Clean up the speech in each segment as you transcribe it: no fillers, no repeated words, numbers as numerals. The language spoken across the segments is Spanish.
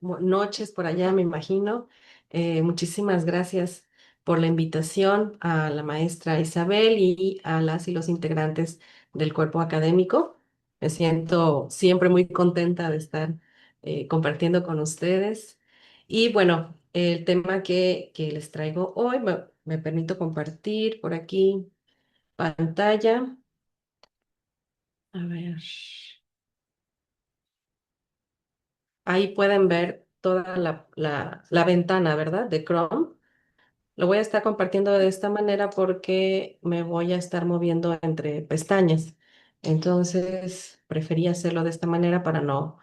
noches por allá, me imagino. Muchísimas gracias por la invitación a la maestra Isabel y a las y los integrantes del cuerpo académico. Me siento siempre muy contenta de estar compartiendo con ustedes. Y bueno, el tema que les traigo hoy, me permito compartir por aquí pantalla. A ver, ahí pueden ver toda la ventana, ¿verdad? De Chrome. Lo voy a estar compartiendo de esta manera porque me voy a estar moviendo entre pestañas. Entonces, preferí hacerlo de esta manera para no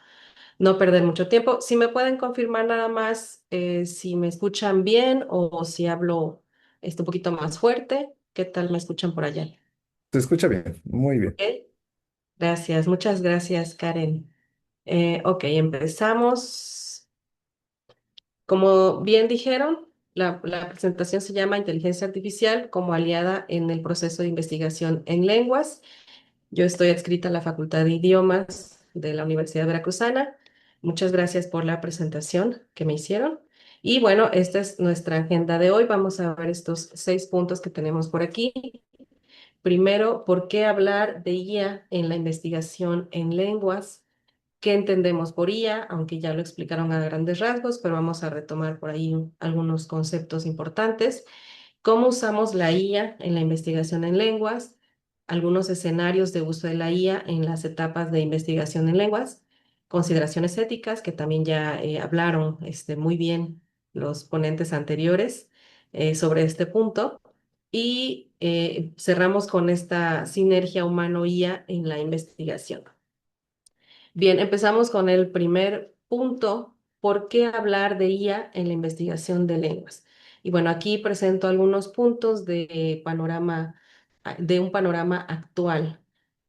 perder mucho tiempo. Si me pueden confirmar nada más si me escuchan bien o si hablo un poquito más fuerte, ¿qué tal me escuchan por allá? Se escucha bien, muy bien. ¿Ok? Gracias, muchas gracias, Karen. Ok, empezamos. Como bien dijeron, la presentación se llama Inteligencia Artificial como aliada en el proceso de investigación en lenguas. Yo estoy adscrita a la Facultad de Idiomas de la Universidad Veracruzana. Muchas gracias por la presentación que me hicieron. Y bueno, esta es nuestra agenda de hoy. Vamos a ver estos 6 puntos que tenemos por aquí. Primero, ¿por qué hablar de IA en la investigación en lenguas? ¿Qué entendemos por IA? Aunque ya lo explicaron a grandes rasgos, pero vamos a retomar por ahí algunos conceptos importantes. ¿Cómo usamos la IA en la investigación en lenguas? Algunos escenarios de uso de la IA en las etapas de investigación en lenguas. Consideraciones éticas, que también ya hablaron muy bien los ponentes anteriores sobre este punto. Y cerramos con esta sinergia humano-IA en la investigación. Bien, empezamos con el primer punto. ¿Por qué hablar de IA en la investigación de lenguas? Y bueno, aquí presento algunos puntos de panorama, de un panorama actual.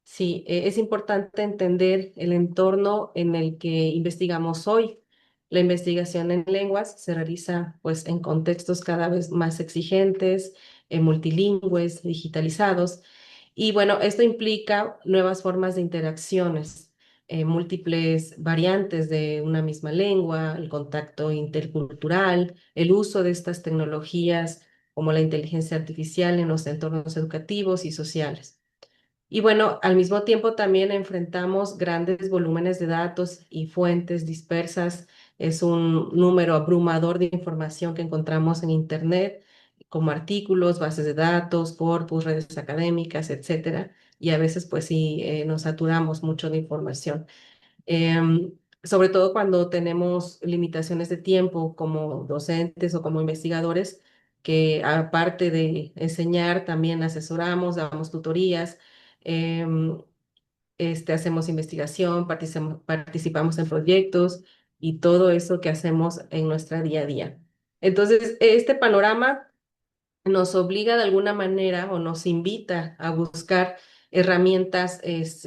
Sí, es importante entender el entorno en el que investigamos hoy. La investigación en lenguas se realiza pues en contextos cada vez más exigentes, multilingües, digitalizados. Y bueno, esto implica nuevas formas de interacciones, múltiples variantes de una misma lengua, el contacto intercultural, el uso de estas tecnologías como la inteligencia artificial en los entornos educativos y sociales. Y bueno, al mismo tiempo también enfrentamos grandes volúmenes de datos y fuentes dispersas. Es un número abrumador de información que encontramos en Internet, como artículos, bases de datos, corpus, redes académicas, etcétera. Y a veces, pues sí, nos saturamos mucho de información. Sobre todo cuando tenemos limitaciones de tiempo como docentes o como investigadores, que aparte de enseñar, también asesoramos, damos tutorías, em, hacemos investigación, participamos en proyectos y todo eso que hacemos en nuestra día a día. Entonces, este panorama nos obliga de alguna manera o nos invita a buscar herramientas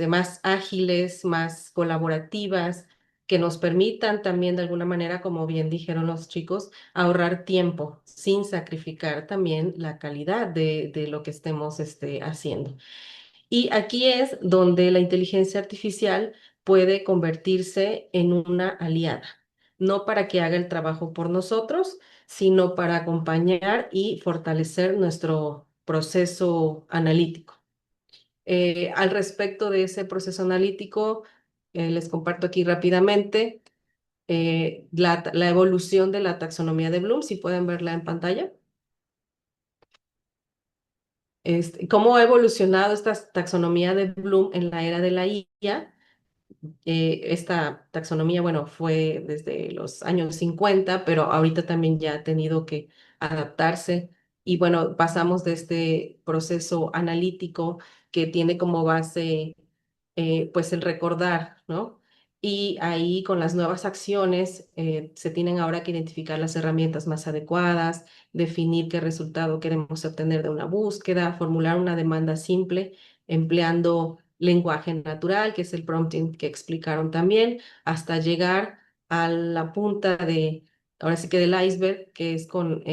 más ágiles, más colaborativas, que nos permitan también de alguna manera, como bien dijeron los chicos, ahorrar tiempo sin sacrificar también la calidad de lo que estemos haciendo. Y aquí es donde la inteligencia artificial puede convertirse en una aliada, no para que haga el trabajo por nosotros, sino para acompañar y fortalecer nuestro proceso analítico. Al respecto de ese proceso analítico, les comparto aquí rápidamente la evolución de la taxonomía de Bloom, si pueden verla en pantalla. Cómo ha evolucionado esta taxonomía de Bloom en la era de la IA. Esta taxonomía, bueno, fue desde los años 50, pero ahorita también ya ha tenido que adaptarse. Y bueno, pasamos de este proceso analítico que tiene como base, pues el recordar, ¿no? Y ahí con las nuevas acciones se tienen ahora que identificar las herramientas más adecuadas, definir qué resultado queremos obtener de una búsqueda, formular una demanda simple empleando lenguaje natural, que es el prompting que explicaron también, hasta llegar a la punta ahora sí que del iceberg, que es con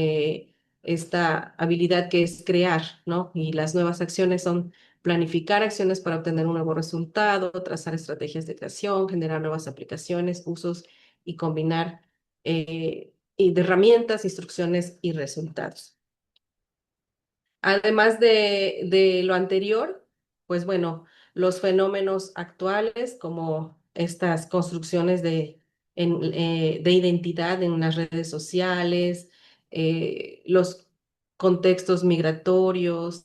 esta habilidad que es crear, ¿no? Y las nuevas acciones son planificar acciones para obtener un nuevo resultado, trazar estrategias de creación, generar nuevas aplicaciones, usos y combinar y de herramientas, instrucciones y resultados. Además de lo anterior, pues bueno, los fenómenos actuales como estas construcciones de identidad en las redes sociales, los contextos migratorios,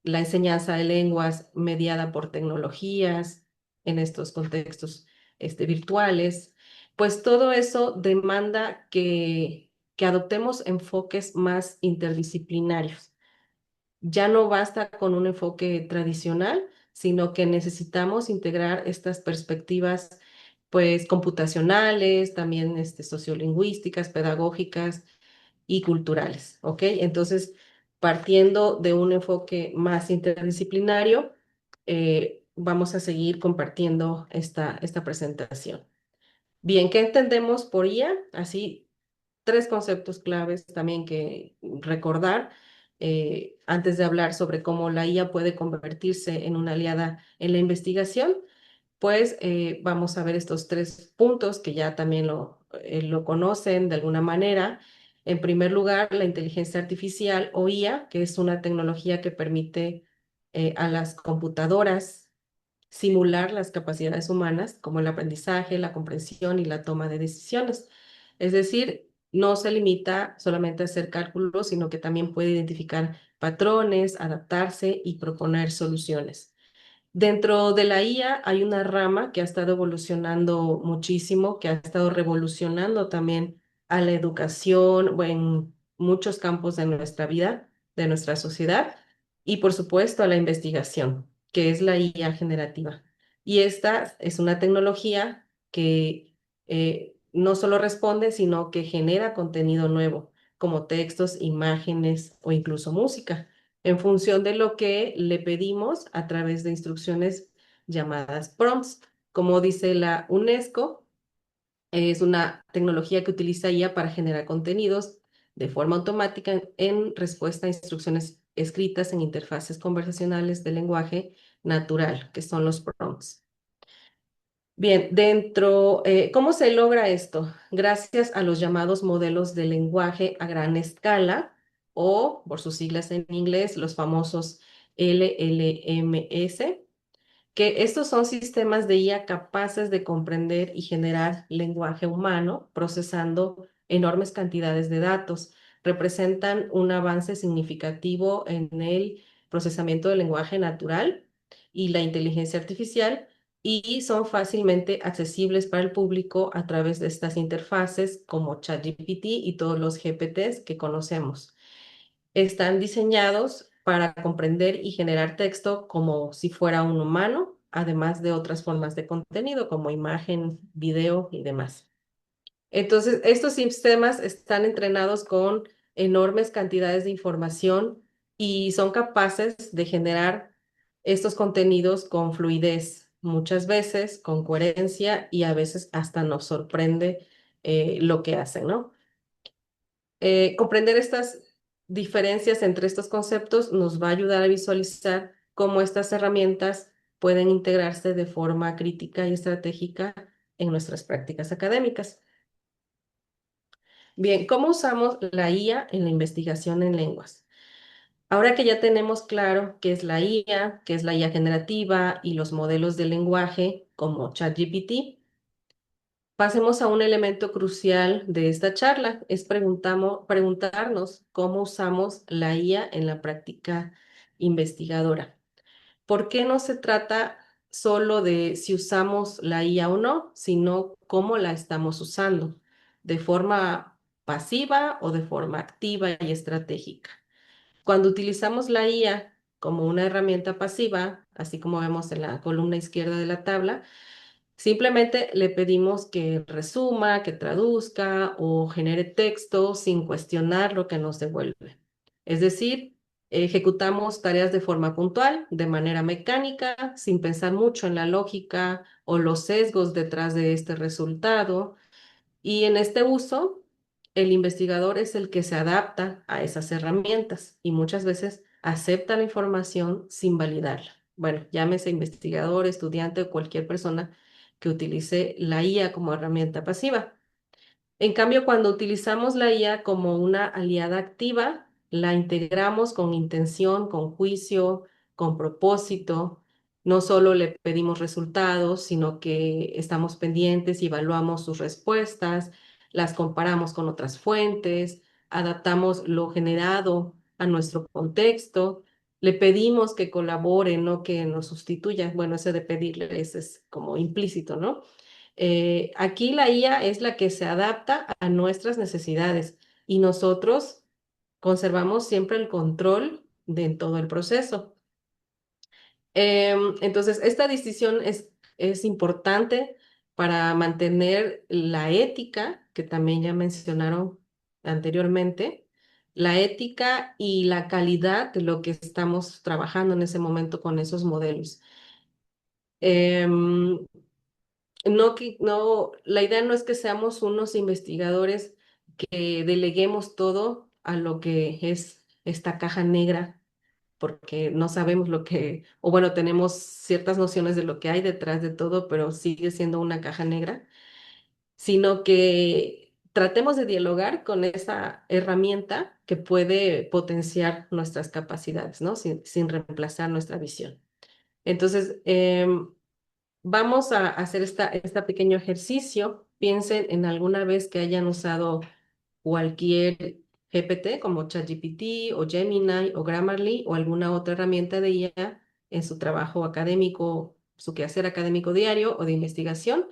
la enseñanza de lenguas mediada por tecnologías en estos contextos virtuales, pues todo eso demanda que adoptemos enfoques más interdisciplinarios. Ya no basta con un enfoque tradicional, sino que necesitamos integrar estas perspectivas, pues, computacionales, también sociolingüísticas, pedagógicas y culturales, ¿ok? Entonces, partiendo de un enfoque más interdisciplinario, vamos a seguir compartiendo esta presentación. Bien, ¿qué entendemos por IA? Así tres conceptos claves también que recordar antes de hablar sobre cómo la IA puede convertirse en una aliada en la investigación, pues vamos a ver estos tres puntos que ya también lo conocen de alguna manera. En primer lugar, la inteligencia artificial o IA, que es una tecnología que permite a las computadoras simular las capacidades humanas, como el aprendizaje, la comprensión y la toma de decisiones. Es decir, no se limita solamente a hacer cálculos, sino que también puede identificar patrones, adaptarse y proponer soluciones. Dentro de la IA hay una rama que ha estado evolucionando muchísimo, que ha estado revolucionando también a la educación o en muchos campos de nuestra vida, de nuestra sociedad, y por supuesto a la investigación, que es la IA generativa. Y esta es una tecnología que no solo responde, sino que genera contenido nuevo, como textos, imágenes o incluso música en función de lo que le pedimos a través de instrucciones llamadas prompts. Como dice la UNESCO, es una tecnología que utiliza IA para generar contenidos de forma automática en respuesta a instrucciones escritas en interfaces conversacionales de lenguaje natural, que son los prompts. Bien, ¿cómo se logra esto? Gracias a los llamados modelos de lenguaje a gran escala o, por sus siglas en inglés, los famosos LLMS, que estos son sistemas de IA capaces de comprender y generar lenguaje humano, procesando enormes cantidades de datos. Representan un avance significativo en el procesamiento del lenguaje natural y la inteligencia artificial y son fácilmente accesibles para el público a través de estas interfaces como ChatGPT y todos los GPTs que conocemos. Están diseñados para comprender y generar texto como si fuera un humano, además de otras formas de contenido como imagen, video y demás. Entonces, estos sistemas están entrenados con enormes cantidades de información y son capaces de generar estos contenidos con fluidez, muchas veces con coherencia y a veces hasta nos sorprende lo que hacen, ¿no? Comprender estas diferencias entre estos conceptos nos va a ayudar a visualizar cómo estas herramientas pueden integrarse de forma crítica y estratégica en nuestras prácticas académicas. Bien, ¿cómo usamos la IA en la investigación en lenguas? Ahora que ya tenemos claro qué es la IA, qué es la IA generativa y los modelos de lenguaje como ChatGPT, pasemos a un elemento crucial de esta charla, es preguntarnos cómo usamos la IA en la práctica investigadora. ¿Por qué no se trata solo de si usamos la IA o no, sino cómo la estamos usando, de forma pasiva o de forma activa y estratégica? Cuando utilizamos la IA como una herramienta pasiva, así como vemos en la columna izquierda de la tabla, simplemente le pedimos que resuma, que traduzca o genere texto sin cuestionar lo que nos devuelve. Es decir, ejecutamos tareas de forma puntual, de manera mecánica, sin pensar mucho en la lógica o los sesgos detrás de este resultado. Y en este uso, el investigador es el que se adapta a esas herramientas y muchas veces acepta la información sin validarla. Bueno, llámese investigador, estudiante o cualquier persona que utilice la IA como herramienta pasiva. En cambio, cuando utilizamos la IA como una aliada activa, la integramos con intención, con juicio, con propósito. No solo le pedimos resultados, sino que estamos pendientes y evaluamos sus respuestas, las comparamos con otras fuentes, adaptamos lo generado a nuestro contexto, le pedimos que colabore, no que nos sustituya. Bueno, eso de pedirle es como implícito, ¿no? Aquí la IA es la que se adapta a nuestras necesidades y nosotros conservamos siempre el control de todo el proceso. Entonces, esta distinción es importante para mantener la ética, que también ya mencionaron anteriormente, la ética y la calidad de lo que estamos trabajando en ese momento con esos modelos. Em, no, la idea no es que seamos unos investigadores que deleguemos todo a lo que es esta caja negra, porque no sabemos lo que, o bueno, tenemos ciertas nociones de lo que hay detrás de todo, pero sigue siendo una caja negra, sino que tratemos de dialogar con esa herramienta que puede potenciar nuestras capacidades, ¿no? Sin reemplazar nuestra visión. Entonces, vamos a hacer este pequeño ejercicio. Piensen en alguna vez que hayan usado cualquier GPT como ChatGPT o Gemini o Grammarly o alguna otra herramienta de IA en su trabajo académico, su quehacer académico diario o de investigación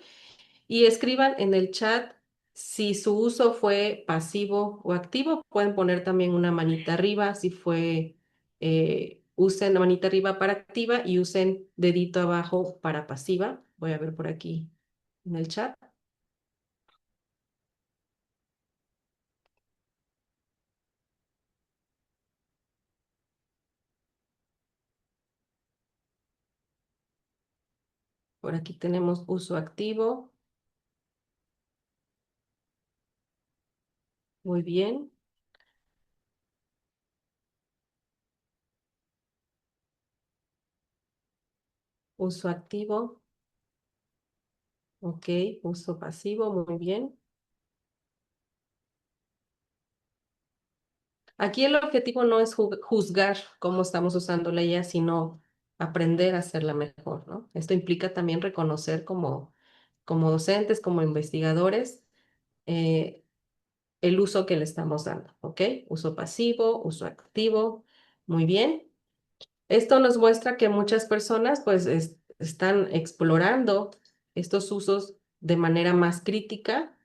y escriban en el chat si su uso fue pasivo o activo. Pueden poner también una manita arriba si fue, usen la manita arriba para activa y usen dedito abajo para pasiva. Voy a ver por aquí en el chat. Por aquí tenemos uso activo. Muy bien. Uso activo. Ok. Uso pasivo. Muy bien. Aquí el objetivo no es juzgar cómo estamos usando la IA, sino aprender a hacerla mejor, ¿no? Esto implica también reconocer como docentes, como investigadores, eh, el uso que le estamos dando, ¿ok? Uso pasivo, uso activo, muy bien. Esto nos muestra que muchas personas pues están explorando estos usos de manera más crítica,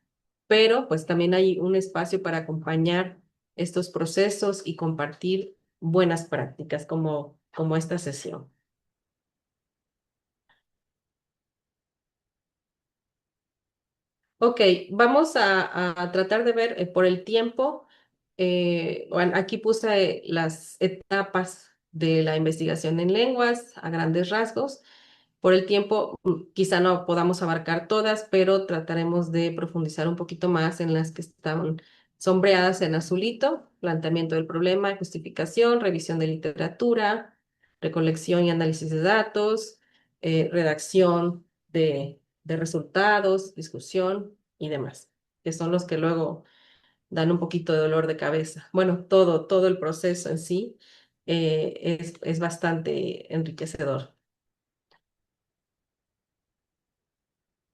pero pues también hay un espacio para acompañar estos procesos y compartir buenas prácticas como esta sesión. Ok, vamos a tratar de ver por el tiempo. Bueno, aquí puse las etapas de la investigación en lenguas a grandes rasgos. Por el tiempo, quizá no podamos abarcar todas, pero trataremos de profundizar un poquito más en las que están sombreadas en azulito: planteamiento del problema, justificación, revisión de literatura, recolección y análisis de datos, redacción de resultados, discusión y demás, que son los que luego dan un poquito de dolor de cabeza. Bueno, todo el proceso en sí es bastante enriquecedor.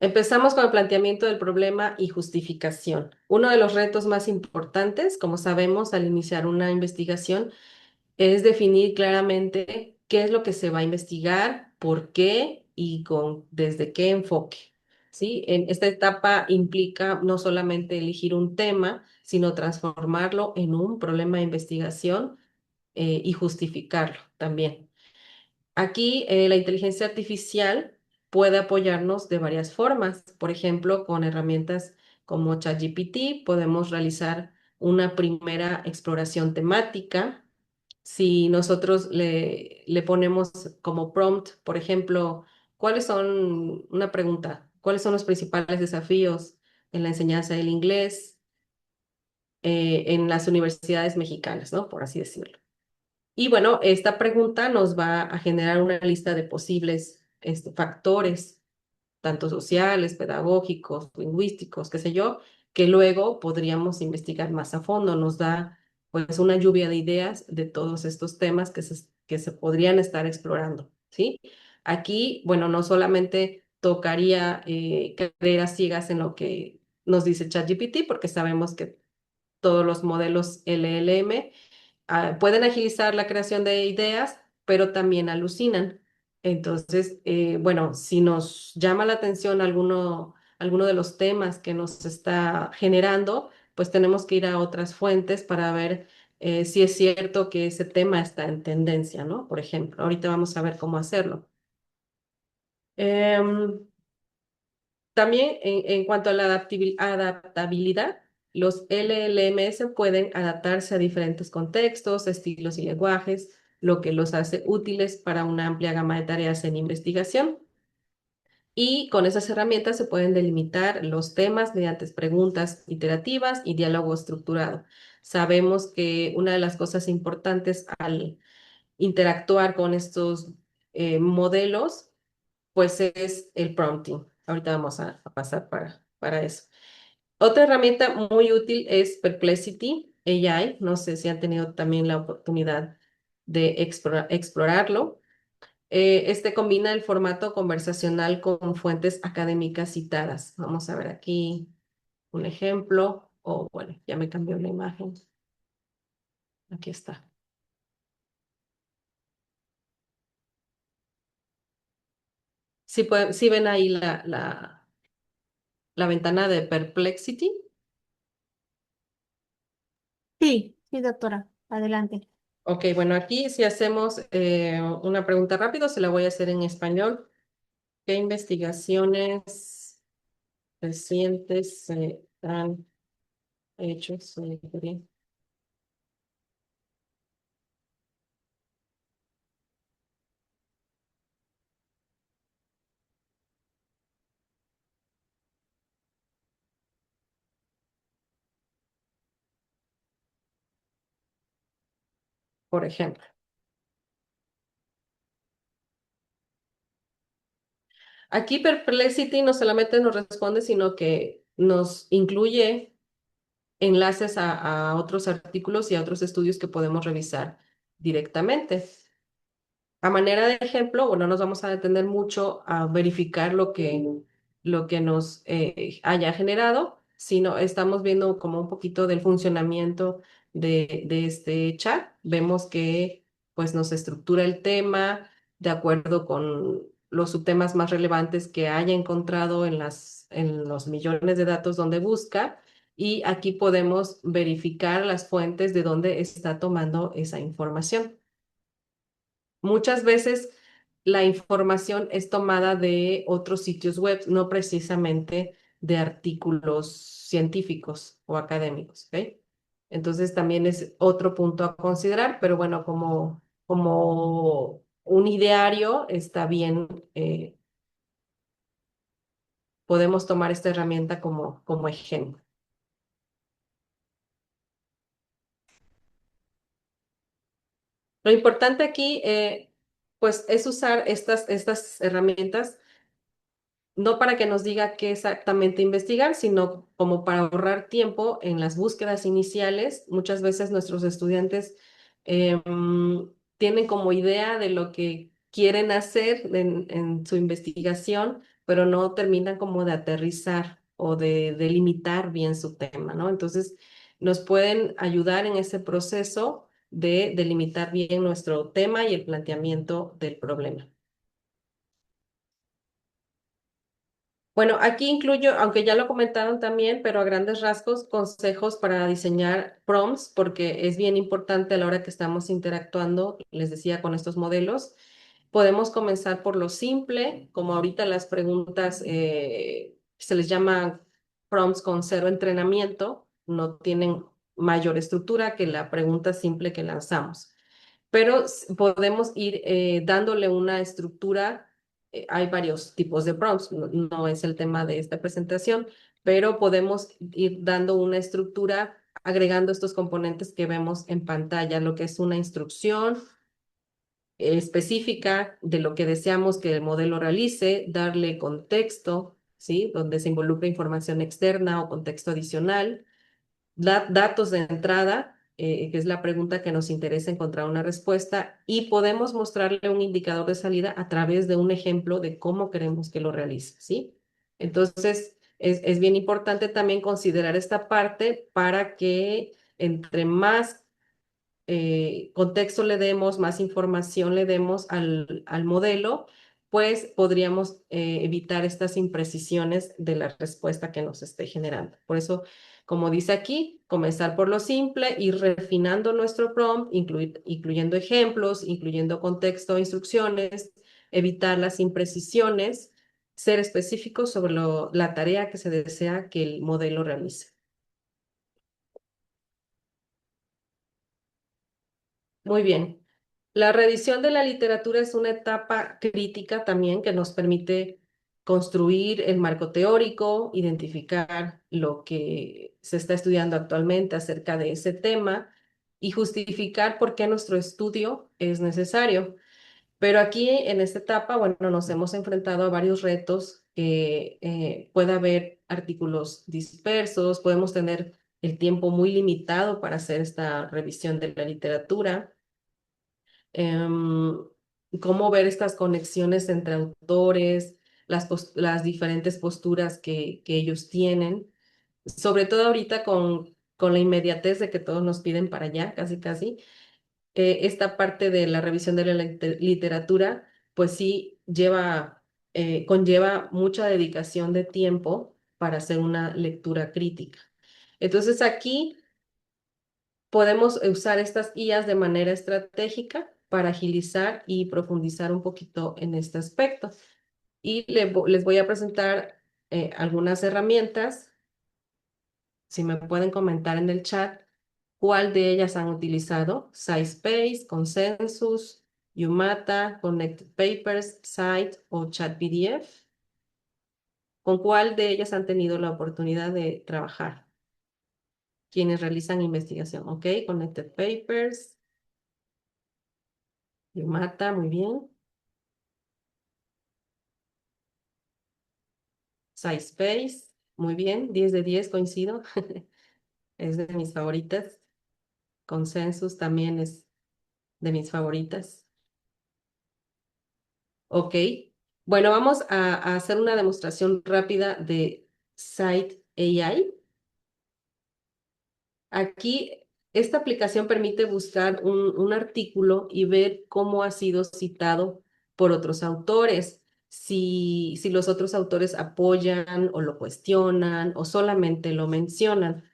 Empezamos con el planteamiento del problema y justificación. Uno de los retos más importantes, como sabemos, al iniciar una investigación, es definir claramente qué es lo que se va a investigar, por qué y desde qué enfoque. ¿Sí? En esta etapa implica no solamente elegir un tema, sino transformarlo en un problema de investigación y justificarlo también. Aquí la inteligencia artificial puede apoyarnos de varias formas. Por ejemplo, con herramientas como ChatGPT podemos realizar una primera exploración temática. Si nosotros le ponemos como prompt, por ejemplo, una pregunta, ¿cuáles son los principales desafíos en la enseñanza del inglés en las universidades mexicanas, ¿no? Por así decirlo. Y bueno, esta pregunta nos va a generar una lista de posibles factores, tanto sociales, pedagógicos, lingüísticos, qué sé yo, que luego podríamos investigar más a fondo. Nos da pues una lluvia de ideas de todos estos temas que se podrían estar explorando, ¿sí? Aquí, bueno, no solamente tocaría creer a ciegas en lo que nos dice ChatGPT, porque sabemos que todos los modelos LLM pueden agilizar la creación de ideas, pero también alucinan. Entonces, bueno, si nos llama la atención alguno de los temas que nos está generando, pues tenemos que ir a otras fuentes para ver si es cierto que ese tema está en tendencia, ¿no? Por ejemplo, ahorita vamos a ver cómo hacerlo. Em, También en cuanto a la adaptabilidad, los LLMs pueden adaptarse a diferentes contextos, estilos y lenguajes, lo que los hace útiles para una amplia gama de tareas en investigación. Y con esas herramientas se pueden delimitar los temas mediante preguntas iterativas y diálogo estructurado. Sabemos que una de las cosas importantes al interactuar con estos modelos pues es el prompting. Ahorita vamos a pasar para eso. Otra herramienta muy útil es Perplexity AI. No sé si han tenido también la oportunidad de explorarlo. Este combina el formato conversacional con fuentes académicas citadas. Vamos a ver aquí un ejemplo. O bueno, ya me cambió la imagen. Aquí está. Sí ven ahí la ventana de Perplexity. Sí, sí, doctora. Adelante. Ok, bueno, aquí si hacemos una pregunta rápido, se la voy a hacer en español. ¿Qué investigaciones recientes se han hecho sobre, por ejemplo? Aquí Perplexity no solamente nos responde, sino que nos incluye enlaces a otros artículos y a otros estudios que podemos revisar directamente. A manera de ejemplo, bueno, nos vamos a detener mucho a verificar lo que nos haya generado, sino estamos viendo como un poquito del funcionamiento de este chat. Vemos que pues nos estructura el tema de acuerdo con los subtemas más relevantes que haya encontrado en los millones de datos donde busca. Y aquí podemos verificar las fuentes de donde está tomando esa información. Muchas veces la información es tomada de otros sitios web, no precisamente de artículos científicos o académicos, ¿ok? Entonces también es otro punto a considerar, pero bueno, como un ideario está bien, podemos tomar esta herramienta como ejemplo. Lo importante aquí, pues, es usar estas herramientas no para que nos diga qué exactamente investigar, sino como para ahorrar tiempo en las búsquedas iniciales. Muchas veces nuestros estudiantes tienen como idea de lo que quieren hacer en su investigación, pero no terminan como de aterrizar o de delimitar bien su tema, ¿no? Entonces, nos pueden ayudar en ese proceso de delimitar bien nuestro tema y el planteamiento del problema. Bueno, aquí incluyo, aunque ya lo comentaron también, pero a grandes rasgos, consejos para diseñar prompts, porque es bien importante a la hora que estamos interactuando, les decía, con estos modelos. Podemos comenzar por lo simple, como ahorita las preguntas se les llama prompts con cero entrenamiento, no tienen mayor estructura que la pregunta simple que lanzamos, pero podemos ir dándole una estructura. Hay varios tipos de prompts, no es el tema de esta presentación, pero podemos ir dando una estructura agregando estos componentes que vemos en pantalla, lo que es una instrucción específica de lo que deseamos que el modelo realice, darle contexto, ¿sí? Donde se involucra información externa o contexto adicional, datos de entrada, que es la pregunta que nos interesa encontrar una respuesta, y podemos mostrarle un indicador de salida a través de un ejemplo de cómo queremos que lo realice, ¿sí? Entonces, es bien importante también considerar esta parte para que entre más contexto le demos, más información le demos al modelo, pues podríamos evitar estas imprecisiones de la respuesta que nos esté generando. Por eso, como dice aquí, comenzar por lo simple, ir refinando nuestro prompt, incluyendo ejemplos, incluyendo contexto, instrucciones, evitar las imprecisiones, ser específicos sobre la tarea que se desea que el modelo realice. Muy bien. La revisión de la literatura es una etapa crítica también que nos permite construir el marco teórico, identificar lo que se está estudiando actualmente acerca de ese tema y justificar por qué nuestro estudio es necesario. Pero aquí en esta etapa, bueno, nos hemos enfrentado a varios retos que puede haber artículos dispersos, podemos tener el tiempo muy limitado para hacer esta revisión de la literatura, em, cómo ver estas conexiones entre autores, las diferentes posturas que ellos tienen, sobre todo ahorita con la inmediatez de que todos nos piden para allá, casi casi. Esta parte de la revisión de la literatura, pues sí conlleva mucha dedicación de tiempo para hacer una lectura crítica. Entonces aquí podemos usar estas IAs de manera estratégica para agilizar y profundizar un poquito en este aspecto. Y les voy a presentar algunas herramientas. Si me pueden comentar en el chat cuál de ellas han utilizado: SciSpace, Consensus, Umata, Connected Papers, Cite o ChatPDF. ¿Con cuál de ellas han tenido la oportunidad de trabajar quienes realizan investigación? Ok, Connected Papers, Umata, muy bien. SciSpace, muy bien, 10 de 10, coincido. Es de mis favoritas. Consensus también es de mis favoritas. Ok. Bueno, vamos a hacer una demostración rápida de Site AI. Aquí, esta aplicación permite buscar un artículo y ver cómo ha sido citado por otros autores, si los otros autores apoyan o lo cuestionan o solamente lo mencionan.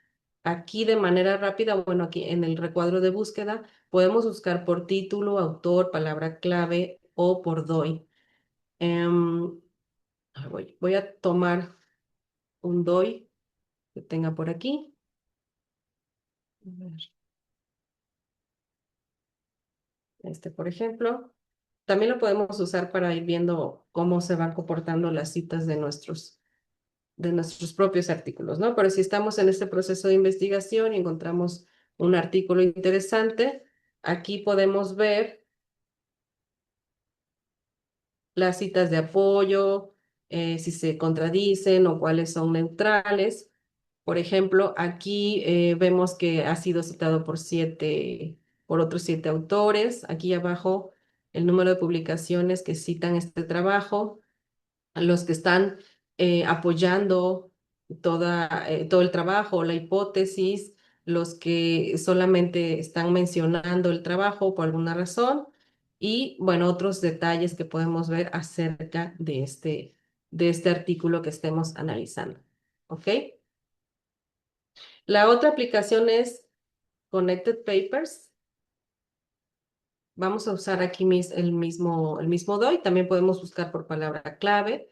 Aquí de manera rápida, bueno, aquí en el recuadro de búsqueda podemos buscar por título, autor, palabra clave o por DOI. Em, voy a tomar un DOI que tenga por aquí. A ver, este, por ejemplo. También lo podemos usar para ir viendo cómo se van comportando las citas de nuestros propios artículos, ¿no? Pero si estamos en este proceso de investigación y encontramos un artículo interesante, aquí podemos ver las citas de apoyo, si se contradicen o cuáles son neutrales. Por ejemplo, aquí vemos que ha sido citado por otros 7 autores. Aquí abajo el número de publicaciones que citan este trabajo, los que están apoyando todo el trabajo, la hipótesis, los que solamente están mencionando el trabajo por alguna razón y, bueno, otros detalles que podemos ver acerca de este artículo que estemos analizando. ¿Ok? La otra aplicación es Connected Papers. Vamos a usar aquí el mismo DOI. También podemos buscar por palabra clave,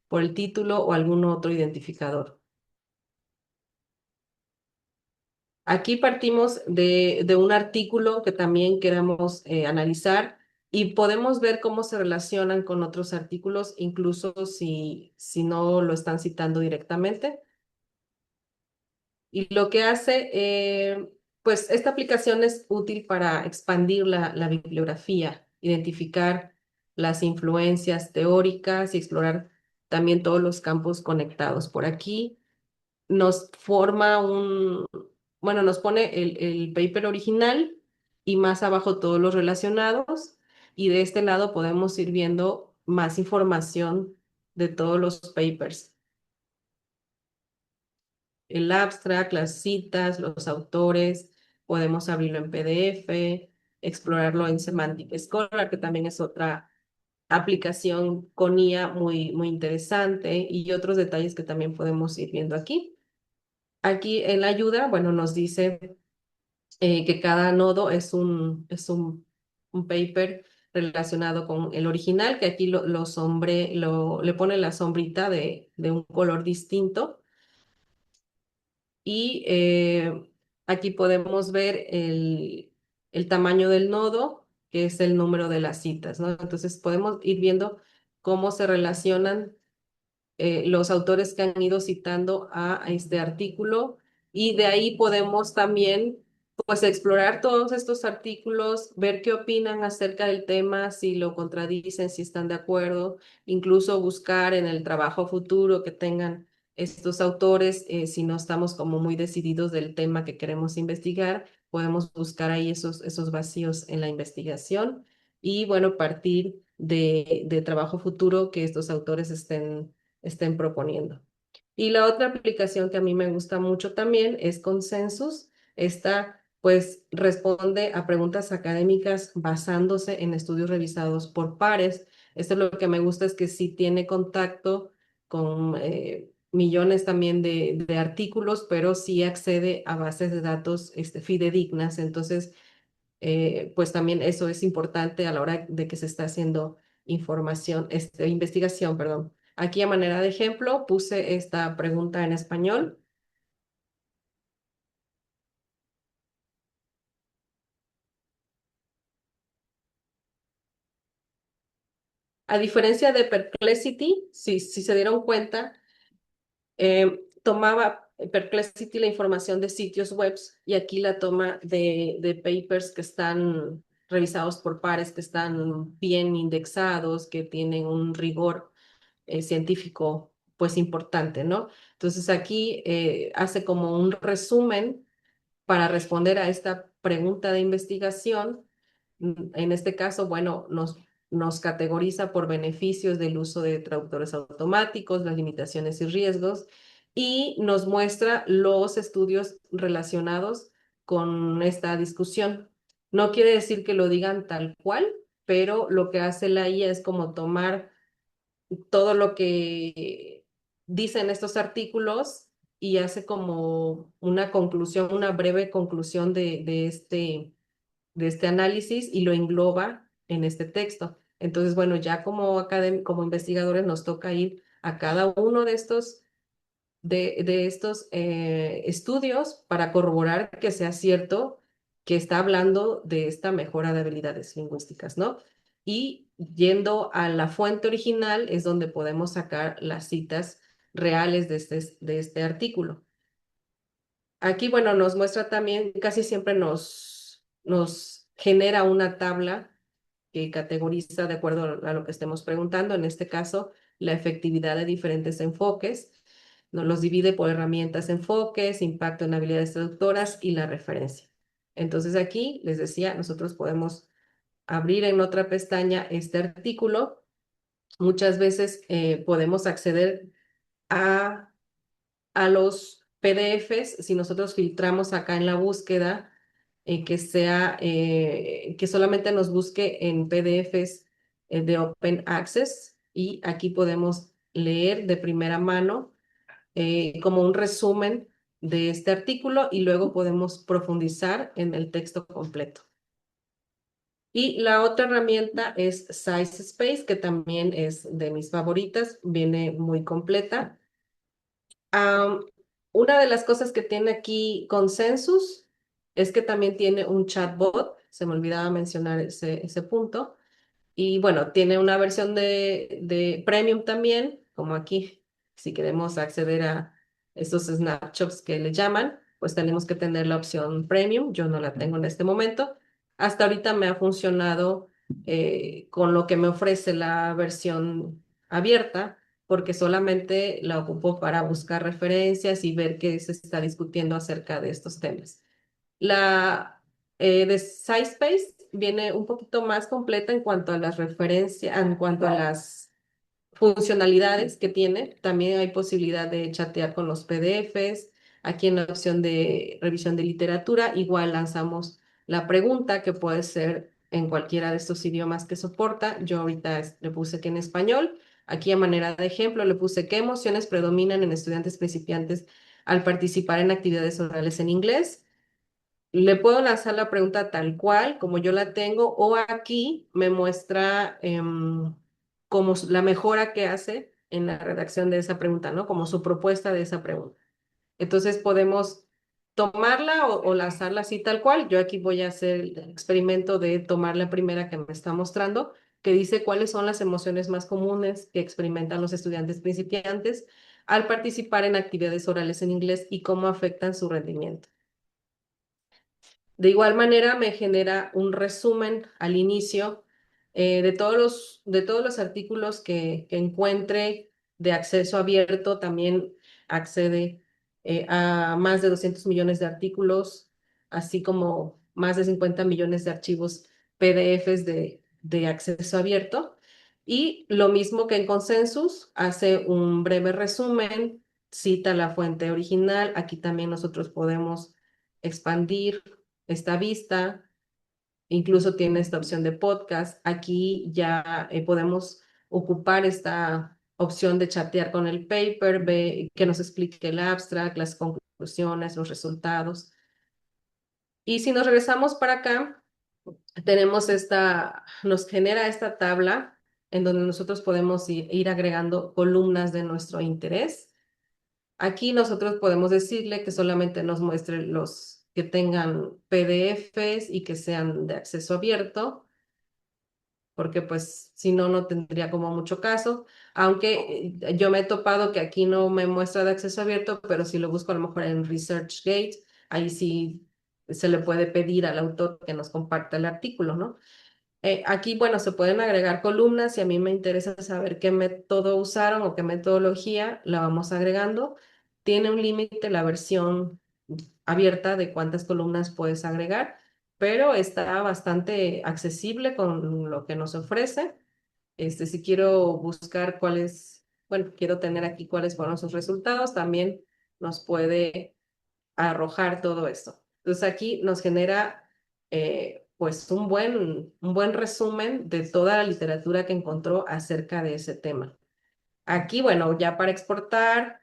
por el título o algún otro identificador. Aquí partimos de un artículo que también queremos analizar y podemos ver cómo se relacionan con otros artículos, incluso si no lo están citando directamente. Y lo que hace, pues esta aplicación es útil para expandir la bibliografía, identificar las influencias teóricas y explorar también todos los campos conectados. Por aquí nos forma bueno, nos pone el paper original y más abajo todos los relacionados. Y de este lado podemos ir viendo más información de todos los papers. El abstract, las citas, los autores, podemos abrirlo en PDF, explorarlo en Semantic Scholar, que también es otra aplicación con IA muy interesante, y otros detalles que también podemos ir viendo aquí. Aquí en la ayuda, bueno, nos dice que cada nodo es un paper relacionado con el original, que aquí le pone la sombrita de un color distinto. Y aquí podemos ver el tamaño del nodo, que es el número de las citas, ¿no? Entonces podemos ir viendo cómo se relacionan los autores que han ido citando a este artículo, y de ahí podemos también pues explorar todos estos artículos, ver qué opinan acerca del tema, si lo contradicen, si están de acuerdo, incluso buscar en el trabajo futuro que tengan estos autores, si no estamos como muy decididos del tema que queremos investigar, podemos buscar ahí esos vacíos en la investigación y bueno, partir de trabajo futuro que estos autores estén proponiendo. Y la otra aplicación que a mí me gusta mucho también es Consensus. Esta pues responde a preguntas académicas basándose en estudios revisados por pares. Esto es lo que me gusta, es que sí tiene contacto con millones también de artículos, pero sí accede a bases de datos fidedignas. Entonces, pues también eso es importante a la hora de que se está haciendo investigación, perdón. Aquí a manera de ejemplo puse esta pregunta en español. A diferencia de Perplexity, si se dieron cuenta, tomaba Perplexity la información de sitios web y aquí la toma de papers que están revisados por pares, que están bien indexados, que tienen un rigor científico pues importante, ¿no? Entonces aquí hace como un resumen para responder a esta pregunta de investigación. En este caso, bueno, nos categoriza por beneficios del uso de traductores automáticos, las limitaciones y riesgos, y nos muestra los estudios relacionados con esta discusión. No quiere decir que lo digan tal cual, pero lo que hace la IA es como tomar todo lo que dicen estos artículos y hace como una conclusión, una breve conclusión de este análisis y lo engloba en este texto. Entonces, bueno, ya como investigadores nos toca ir a cada uno de estos estudios para corroborar que sea cierto que está hablando de esta mejora de habilidades lingüísticas, ¿no? Y yendo a la fuente original es donde podemos sacar las citas reales de este artículo. Aquí, bueno, nos muestra también, casi siempre nos genera una tabla que categoriza de acuerdo a lo que estemos preguntando, en este caso, la efectividad de diferentes enfoques. Nos los divide por herramientas, enfoques, impacto en habilidades traductoras y la referencia. Entonces aquí, les decía, nosotros podemos abrir en otra pestaña este artículo. Muchas veces podemos acceder a los PDFs, si nosotros filtramos acá en la búsqueda, que solamente nos busque en PDFs de Open Access, y aquí podemos leer de primera mano como un resumen de este artículo y luego podemos profundizar en el texto completo. Y la otra herramienta es Size Space, que también es de mis favoritas, viene muy completa. Am, una de las cosas que tiene aquí Consensus es que también tiene un chatbot, se me olvidaba mencionar ese punto, y bueno, tiene una versión de Premium también, como aquí, si queremos acceder a estos snapshots que le llaman, pues tenemos que tener la opción Premium, yo no la tengo en este momento. Hasta ahorita me ha funcionado con lo que me ofrece la versión abierta, porque solamente la ocupo para buscar referencias y ver qué se está discutiendo acerca de estos temas. La de SciSpace viene un poquito más completa en cuanto a las referencias, en cuanto a las funcionalidades que tiene. También hay posibilidad de chatear con los PDFs. Aquí en la opción de revisión de literatura, igual lanzamos la pregunta que puede ser en cualquiera de estos idiomas que soporta. Yo ahorita le puse que en español. Aquí a manera de ejemplo le puse qué emociones predominan en estudiantes principiantes al participar en actividades orales en inglés. Le puedo lanzar la pregunta tal cual, como yo la tengo, o aquí me muestra como la mejora que hace en la redacción de esa pregunta, ¿no? Como su propuesta de esa pregunta. Entonces podemos tomarla o lanzarla así tal cual. Yo aquí voy a hacer el experimento de tomar la primera que me está mostrando, que dice cuáles son las emociones más comunes que experimentan los estudiantes principiantes al participar en actividades orales en inglés y cómo afectan su rendimiento. De igual manera, me genera un resumen al inicio de todos los artículos que encuentre de acceso abierto. También accede a más de 200 millones de artículos, así como más de 50 millones de archivos PDFs de acceso abierto. Y lo mismo que en Consensus, hace un breve resumen, cita la fuente original. Aquí también nosotros podemos expandir esta vista, incluso tiene esta opción de podcast. Aquí ya podemos ocupar esta opción de chatear con el paper, que nos explique el abstract, las conclusiones, los resultados. Y si nos regresamos para acá, tenemos nos genera esta tabla en donde nosotros podemos ir agregando columnas de nuestro interés. Aquí nosotros podemos decirle que solamente nos muestre los que tengan PDFs y que sean de acceso abierto, porque pues si no, no tendría como mucho caso, aunque yo me he topado que aquí no me muestra de acceso abierto, pero si lo busco a lo mejor en ResearchGate, ahí sí se le puede pedir al autor que nos comparta el artículo, ¿no? Aquí, bueno, se pueden agregar columnas y a mí me interesa saber qué método usaron o qué metodología la vamos agregando. Tiene un límite la versión abierta de cuántas columnas puedes agregar, pero está bastante accesible con lo que nos ofrece. Si quiero buscar cuáles, bueno, quiero tener aquí cuáles fueron sus resultados, también nos puede arrojar todo esto. Entonces aquí nos genera pues un buen resumen de toda la literatura que encontró acerca de ese tema. Aquí, bueno, ya para exportar,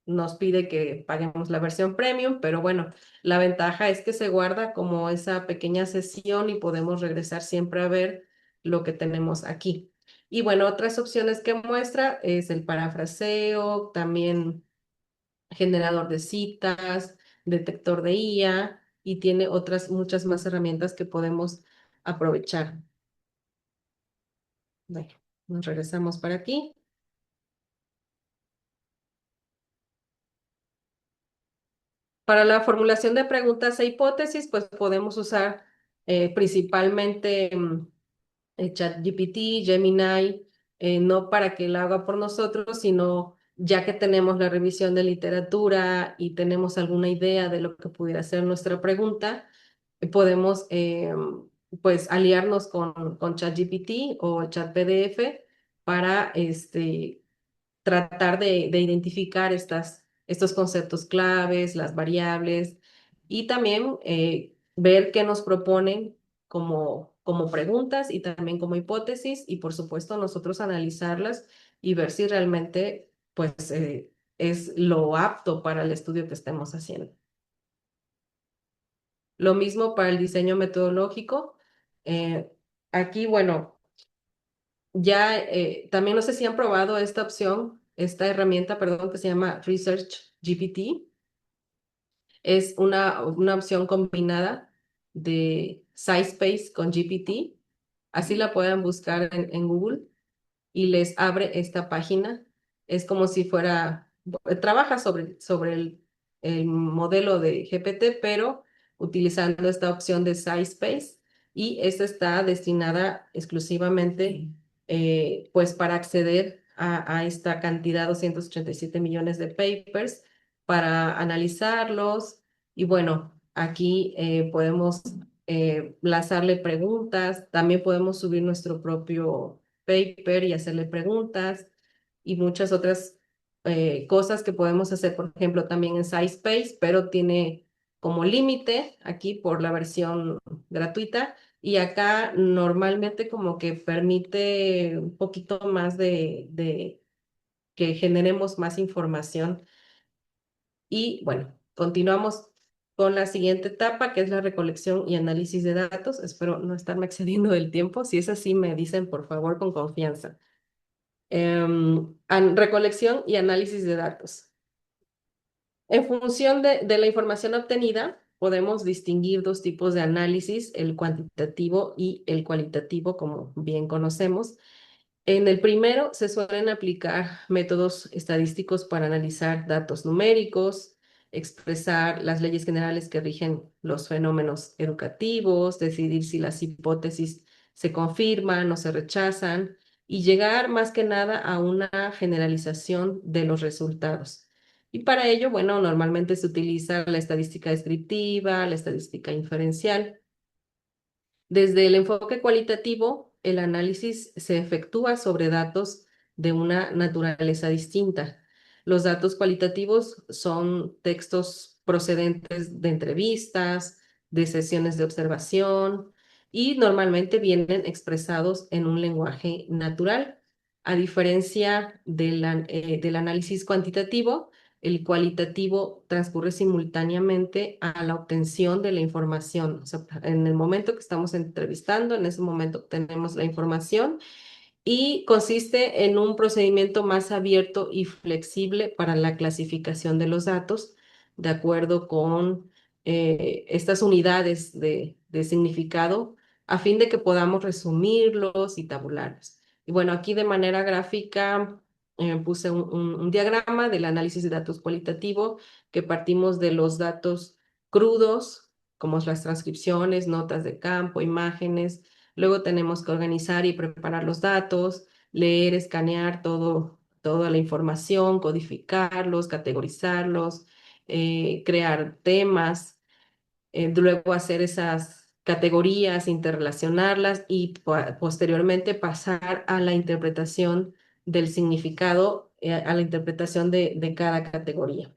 nos pide que paguemos la versión premium, pero bueno, la ventaja es que se guarda como esa pequeña sesión y podemos regresar siempre a ver lo que tenemos aquí. Y bueno, otras opciones que muestra es el parafraseo, también generador de citas, detector de IA y tiene otras muchas más herramientas que podemos aprovechar. Bueno, nos regresamos para aquí. Para la formulación de preguntas e hipótesis, pues podemos usar principalmente ChatGPT, Gemini, no para que lo haga por nosotros, sino ya que tenemos la revisión de literatura y tenemos alguna idea de lo que pudiera ser nuestra pregunta, podemos pues aliarnos con ChatGPT o ChatPDF para tratar de identificar estos conceptos claves, las variables y también ver qué nos proponen como preguntas y también como hipótesis y por supuesto nosotros analizarlas y ver si realmente pues es lo apto para el estudio que estemos haciendo. Lo mismo para el diseño metodológico. Eh, Aquí, bueno, ya también no sé si han probado esta opción, esta herramienta, perdón, que se llama Research GPT. Es una opción combinada de SciSpace con GPT. Así la pueden buscar en Google y les abre esta página. Es como si fuera, trabaja sobre el modelo de GPT, pero utilizando esta opción de SciSpace y esta está destinada exclusivamente pues para acceder a esta cantidad, 287 millones de papers, para analizarlos. Y bueno, aquí podemos lanzarle preguntas, también podemos subir nuestro propio paper y hacerle preguntas y muchas otras cosas que podemos hacer, por ejemplo, también en SciSpace, pero tiene como límite aquí por la versión gratuita y acá normalmente como que permite un poquito más de que generemos más información. Y bueno, continuamos con la siguiente etapa, que es la recolección y análisis de datos. Espero no estarme excediendo del tiempo. Si es así, me dicen por favor con confianza. Recolección y análisis de datos. En función de la información obtenida, podemos distinguir dos tipos de análisis, el cuantitativo y el cualitativo, como bien conocemos. En el primero se suelen aplicar métodos estadísticos para analizar datos numéricos, expresar las leyes generales que rigen los fenómenos educativos, decidir si las hipótesis se confirman o se rechazan y llegar más que nada a una generalización de los resultados. Y para ello, bueno, normalmente se utiliza la estadística descriptiva, la estadística inferencial. Desde el enfoque cualitativo, el análisis se efectúa sobre datos de una naturaleza distinta. Los datos cualitativos son textos procedentes de entrevistas, de sesiones de observación y normalmente vienen expresados en un lenguaje natural. A diferencia del análisis cuantitativo, el cualitativo transcurre simultáneamente a la obtención de la información. O sea, en el momento que estamos entrevistando, en ese momento obtenemos la información y consiste en un procedimiento más abierto y flexible para la clasificación de los datos, de acuerdo con estas unidades de significado, a fin de que podamos resumirlos y tabularlos. Y bueno, aquí de manera gráfica puse un diagrama del análisis de datos cualitativo, que partimos de los datos crudos, como las transcripciones, notas de campo, imágenes. Luego tenemos que organizar y preparar los datos, leer, escanear toda la información, codificarlos, categorizarlos, crear temas, luego hacer esas categorías, interrelacionarlas y posteriormente pasar a la interpretación del significado, a la interpretación de cada categoría.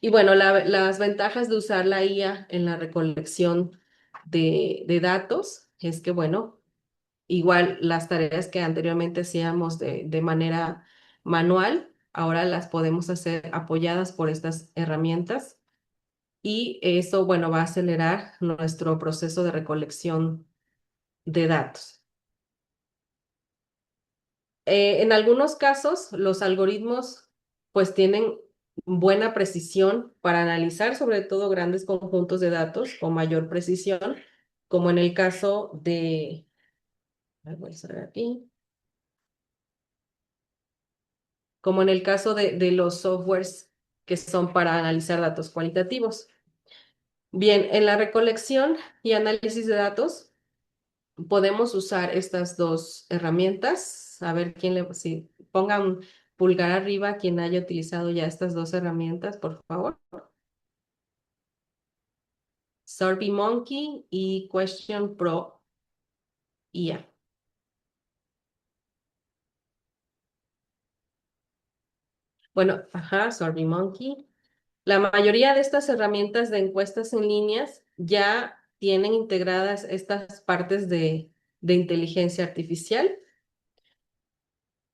Y bueno, las ventajas de usar la IA en la recolección de datos es que, bueno, igual las tareas que anteriormente hacíamos de manera manual, ahora las podemos hacer apoyadas por estas herramientas y eso, bueno, va a acelerar nuestro proceso de recolección de datos. En algunos casos, los algoritmos pues tienen buena precisión para analizar sobre todo grandes conjuntos de datos con mayor precisión, como en el caso de, voy a cerrar aquí, como en el caso de los softwares que son para analizar datos cualitativos. Bien, en la recolección y análisis de datos podemos usar estas dos herramientas. A ver quién si pongan pulgar arriba quien haya utilizado ya estas dos herramientas, por favor. SurveyMonkey y Question Pro IA. Bueno, ajá, SurveyMonkey. La mayoría de estas herramientas de encuestas en líneas ya tienen integradas estas partes de inteligencia artificial.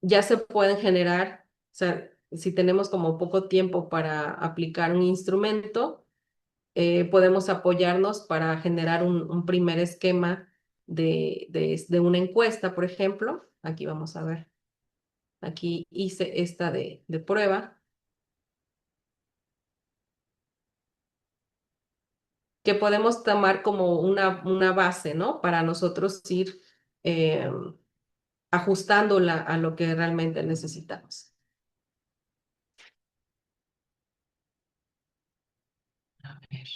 Ya se pueden generar, o sea, si tenemos como poco tiempo para aplicar un instrumento, podemos apoyarnos para generar un primer esquema de una encuesta, por ejemplo. Aquí vamos a ver. Aquí hice esta de prueba, que podemos tomar como una base, ¿no? Para nosotros ir eh, ajustándola a lo que realmente necesitamos. A ver.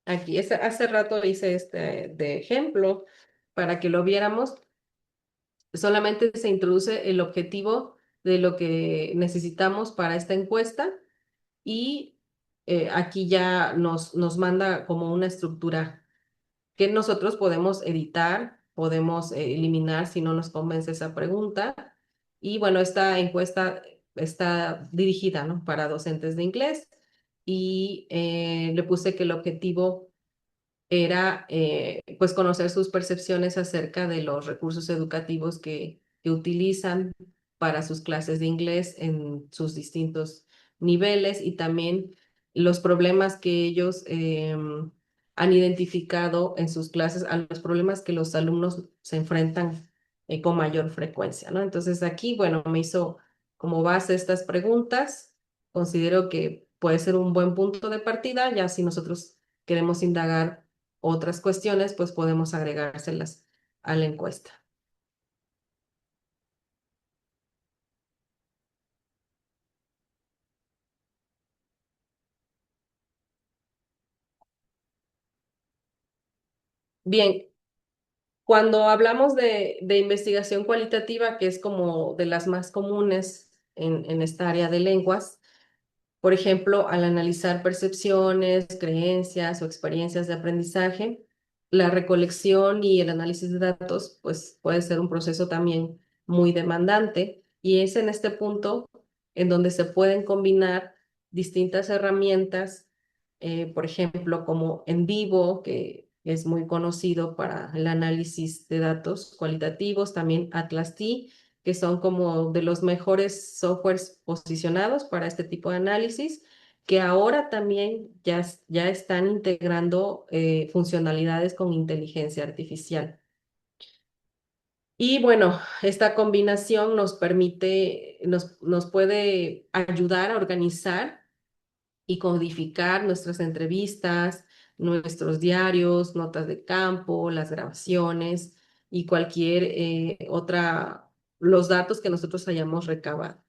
Aquí, hace rato hice este de ejemplo para que lo viéramos. Solamente se introduce el objetivo de lo que necesitamos para esta encuesta y aquí ya nos manda como una estructura que nosotros podemos editar, podemos eliminar si no nos convence esa pregunta. Y bueno, esta encuesta está dirigida, ¿no?, para docentes de inglés y le puse que el objetivo era pues conocer sus percepciones acerca de los recursos educativos que utilizan para sus clases de inglés en sus distintos niveles y también los problemas que ellos han identificado en sus clases, a los problemas que los alumnos se enfrentan con mayor frecuencia, ¿no? Entonces aquí, bueno, me hizo como base estas preguntas. Considero que puede ser un buen punto de partida, ya si nosotros queremos indagar otras cuestiones, pues podemos agregárselas a la encuesta. Bien, cuando hablamos de investigación cualitativa, que es como de las más comunes en esta área de lenguas, por ejemplo, al analizar percepciones, creencias o experiencias de aprendizaje, la recolección y el análisis de datos, pues puede ser un proceso también muy demandante y es en este punto en donde se pueden combinar distintas herramientas, por ejemplo, como en vivo, que es muy conocido para el análisis de datos cualitativos, también Atlas T, que son como de los mejores softwares posicionados para este tipo de análisis, que ahora también ya están integrando funcionalidades con inteligencia artificial. Y bueno, esta combinación nos permite, nos puede ayudar a organizar y codificar nuestras entrevistas, nuestros diarios, notas de campo, las grabaciones y cualquier los datos que nosotros hayamos recabado.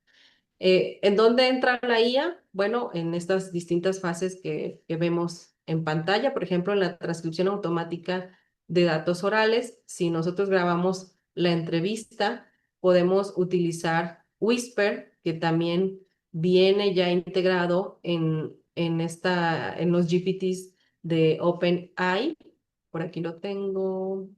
¿En dónde entra la IA? Bueno, en estas distintas fases que vemos en pantalla, por ejemplo, en la transcripción automática de datos orales. Si nosotros grabamos la entrevista, podemos utilizar Whisper, que también viene ya integrado en los GPTs de OpenAI. Por aquí lo tengo.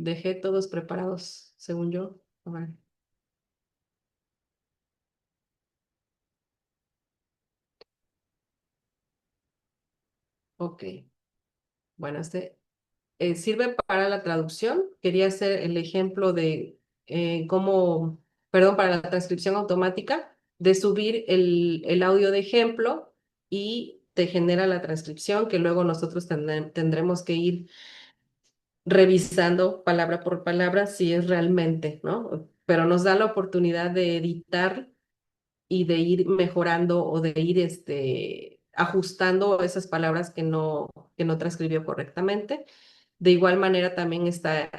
Dejé todos preparados, según yo. A ver, ok. Bueno, sirve para la traducción. Quería hacer el ejemplo de cómo, perdón, para la transcripción automática, de subir el audio de ejemplo y te genera la transcripción que luego nosotros tendremos que ir revisando palabra por palabra si es realmente, ¿no? Pero nos da la oportunidad de editar y de ir mejorando o de ir ajustando esas palabras que no transcribió correctamente. De igual manera también está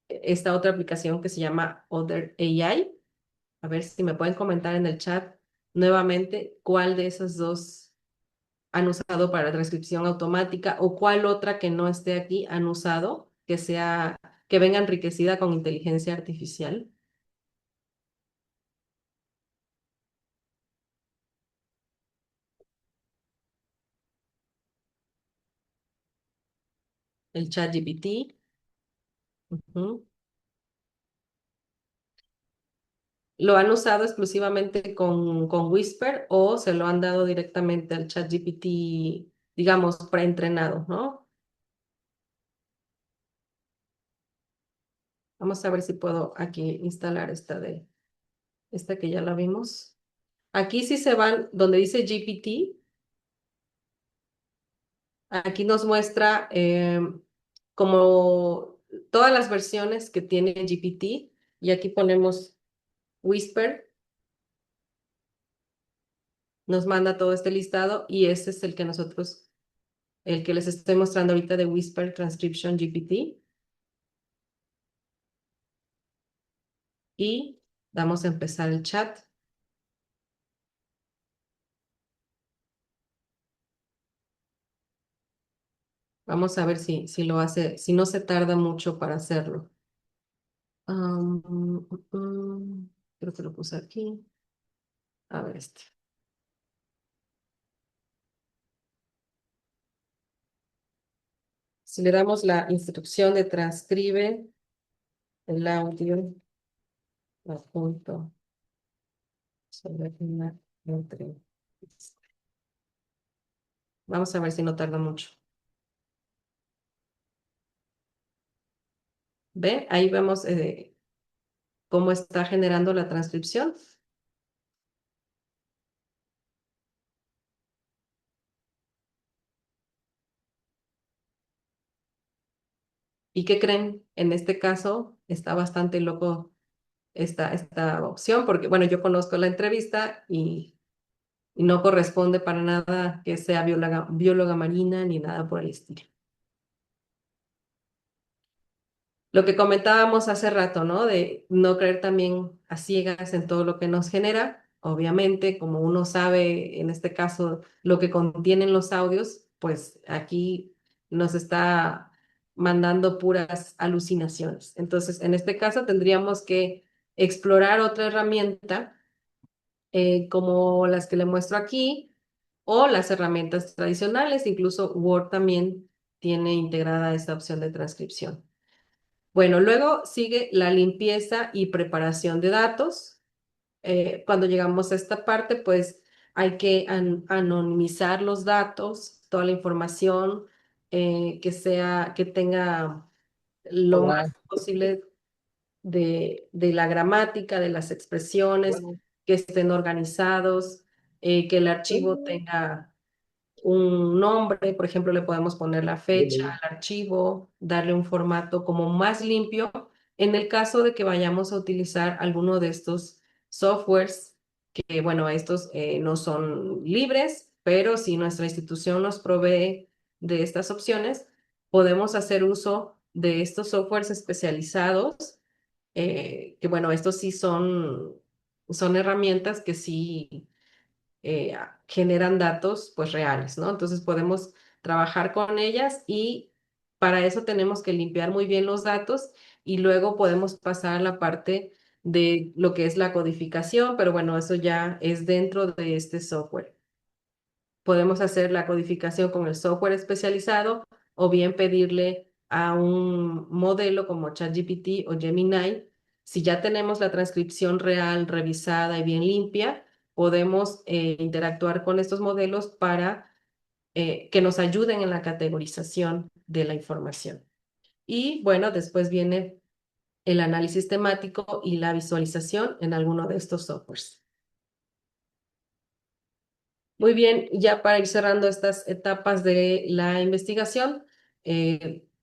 esta otra aplicación que se llama Other AI. A ver si me pueden comentar en el chat nuevamente cuál de esas dos han usado para transcripción automática o cuál otra que no esté aquí han usado que venga enriquecida con inteligencia artificial. El chat GPT. Ujú. ¿Lo han usado exclusivamente con Whisper o se lo han dado directamente al chat GPT, digamos, preentrenado, ¿no? Vamos a ver si puedo aquí instalar esta que ya la vimos. Aquí sí se van, donde dice GPT, aquí nos muestra como todas las versiones que tiene GPT y aquí ponemos Whisper, nos manda todo este listado y este es el que les estoy mostrando ahorita de Whisper Transcription GPT. y vamos a empezar el chat. Vamos a ver si lo hace, si no se tarda mucho para hacerlo. Creo que lo puse aquí. A ver este. Si le damos la instrucción de transcribe el audio, adjunto sobre una entrevista. Vamos a ver si no tarda mucho. ¿Ve? Ahí vemos cómo está generando la transcripción. ¿Y qué creen? En este caso está bastante loco esta opción, porque bueno, yo conozco la entrevista y no corresponde para nada que sea bióloga marina ni nada por el estilo. Lo que comentábamos hace rato, ¿no? De no creer también a ciegas en todo lo que nos genera. Obviamente, como uno sabe, en este caso, lo que contienen los audios, pues aquí nos está mandando puras alucinaciones. Entonces, en este caso, tendríamos que explorar otra herramienta como las que le muestro aquí o las herramientas tradicionales. Incluso Word también tiene integrada esta opción de transcripción. Bueno, luego sigue la limpieza y preparación de datos. Cuando llegamos a esta parte, pues hay que anonimizar los datos, toda la información que tenga lo más Hola, posible de la gramática, de las expresiones, bueno, que estén organizados, que el archivo tenga un nombre, por ejemplo, le podemos poner la fecha al archivo, darle un formato como más limpio. En el caso de que vayamos a utilizar alguno de estos softwares, que bueno, estos no son libres, pero si nuestra institución nos provee de estas opciones, podemos hacer uso de estos softwares especializados, que bueno, estos sí son herramientas que sí generan datos pues reales, ¿no? Entonces podemos trabajar con ellas y para eso tenemos que limpiar muy bien los datos y luego podemos pasar a la parte de lo que es la codificación, pero bueno, eso ya es dentro de este software. Podemos hacer la codificación con el software especializado o bien pedirle a un modelo como ChatGPT o Gemini. Si ya tenemos la transcripción real, revisada y bien limpia, podemos interactuar con estos modelos para que nos ayuden en la categorización de la información. Y bueno, después viene el análisis temático y la visualización en alguno de estos softwares. Muy bien, ya para ir cerrando estas etapas de la investigación,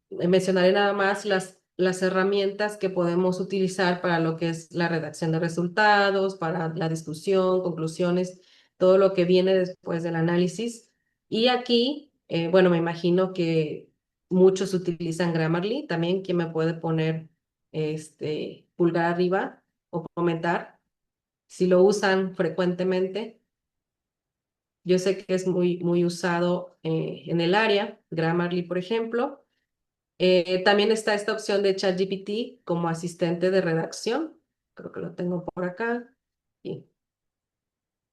mencionaré nada más las herramientas que podemos utilizar para lo que es la redacción de resultados, para la discusión, conclusiones, todo lo que viene después del análisis. Y aquí, bueno, me imagino que muchos utilizan Grammarly. También, ¿quién me puede poner este pulgar arriba o comentar si lo usan frecuentemente? Yo sé que es muy usado en el área, Grammarly, por ejemplo. También está esta opción de ChatGPT como asistente de redacción. Creo que lo tengo por acá. Y